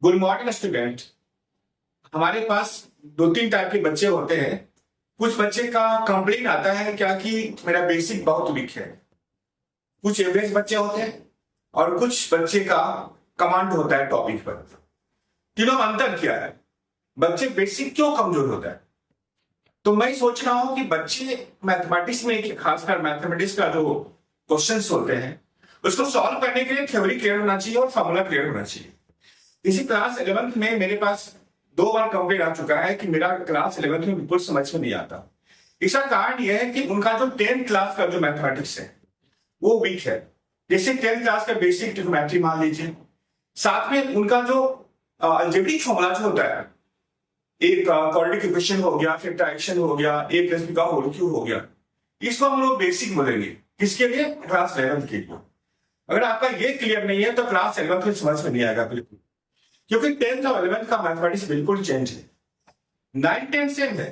Good morning student. हमारे पास दो तीन टाइप के बच्चे होते हैं। कुछ बच्चे का कंप्लेन आता है क्या कि मेरा बेसिक बहुत वीक है। कुछ एवरेज बच्चे होते हैं और कुछ बच्चे का कमांड होता है टॉपिक पर। तीनों में अंतर क्या है? बच्चे बेसिक क्यों कमजोर होता है? तो मैं सोच रहा हूं कि बच्चे मैथमेटिक्स में, खासकर मैथमेटिक्स का जो क्वेश्चंस होते हैं उसको सॉल्व करने के लिए थ्योरी क्लियर होना चाहिए और फॉर्मूला क्लियर होना चाहिए। इसी क्लास 11th में मेरे पास 2 बार कंप्लेंट आ चुका है कि मेरा क्लास 11th में बिल्कुल समझ में नहीं आता। इसका कारण यह है कि उनका जो 10th क्लास का जो मैथमेटिक्स है वो वीक है। जैसे 10th क्लास का बेसिक ट्रिग्नोमेट्री मान लीजिए, साथ में उनका जो अलजेब्रिक फॉर्मूला जो होता है, एक क्वाड्रेटिक इक्वेशन हो गया, फैक्टराइजेशन हो गया, a + b का होल क्यूब हो गया, इसको हम लोग बेसिक बोलेंगे। किसके लिए? क्लास 11th के लिए। अगर आपका ये क्लियर नहीं है तो क्लास 11th में समझ में नहीं आएगा बिल्कुल, क्योंकि 10th और 11th का मैथमेटिक्स बिल्कुल चेंज है। 9 10 सेम है,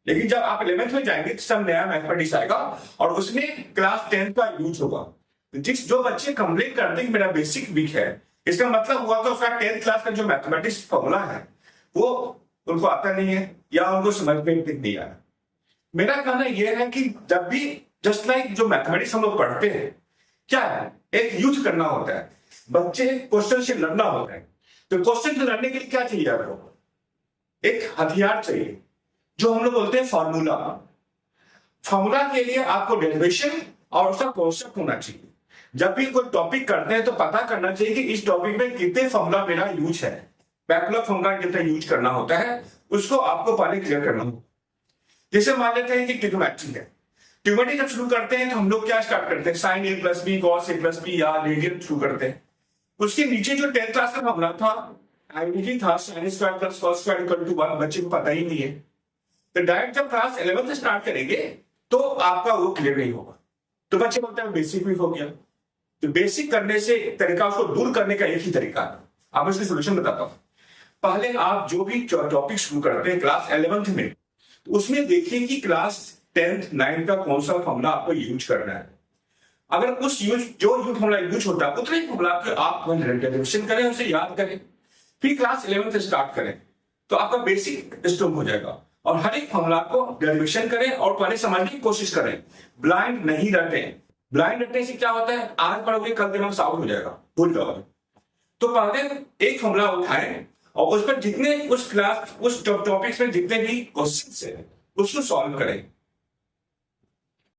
लेकिन जब आप 11th में जाएंगे तो सब नया मैथमेटिक्स आएगा और उसमें क्लास 10th का यूज होगा। जिस जो बच्चे कंप्लेन करते हैं कि मेरा बेसिक वीक है, इसका मतलब हुआ तो उसका 10th क्लास का जो मैथमेटिक्स फॉर्मूला है वो उनको आता नहीं है या उनको समझ में नहीं आया। मेरा कहना यह है कि जब भी जस्ट लाइक जो मैथमेटिक्स हम लोग पढ़ते हैं, क्या है, एक यूज करना होता है। बच्चे क्वेश्चन से लड़ना होता है, तो क्वेश्चन से लड़ने के लिए क्या चाहिए आपको? एक हथियार चाहिए, जो हम लोग बोलते हैं फॉर्मूला। फॉर्मूला के लिए आपको डेरिवेशन और उसका कॉन्सेप्ट होना चाहिए। जब भी कोई टॉपिक करते हैं तो पता करना चाहिए कि इस टॉपिक में कितने फॉर्मूला मेरा यूज है। बैकलॉग फॉर्मूला कितना यूज करना होता है उसको आपको पहले क्लियर करना होगा। जैसे मान लेते हैं कि ट्रिग्नोमेट्री है। ट्रिग्नोमेट्री जब शुरू करते हैं तो हम लोग क्या स्टार्ट करते हैं? Sine a + b cos a + b या रेडियन शुरू करते हैं। उसके नीचे जो 10th क्लास का फॉर्मूला था, आइडेंटिटी था, sin² + cos² = 1, बच्चे को पता ही नहीं है। तो डायरेक्ट जब क्लास 11th स्टार्ट करेंगे तो आपका वो क्लियर नहीं होगा। तो बच्चे बोलते हैं बेसिक भी हो गया। तो बेसिक करने से तरीका, उसको दूर करने का एक ही तरीका है। आप इसकी सोल्यूशन बताता हूं। पहले आप जो भी टॉपिक शुरू करते हैं क्लास 11th में, तो उसमें देखिए कि क्लास 10th 9th का कौन सा फॉर्मूला आपको यूज करना है। अगर उस जो फॉर्मूला यूज होता है उतने फॉर्मूला के आप रिविजन करें, उसे याद करें, फिर क्लास 11th स्टार्ट करें, तो आपका बेसिक स्ट्रांग हो जाएगा। और हर एक फॉर्मूला को डेरिवेशन करें और पहले समझने की कोशिश करें। ब्लाइंड नहीं रटें। ब्लाइंड रटने से क्या होता है, आज पढ़ोगे कल दिमाग आउट हो जाएगा, भूल जाओगे। तो पहले एक फॉर्मूला उठाएं और उस पर जितने उस टॉपिक्स में जितने भी क्वेश्चंस है उसको सॉल्व करें।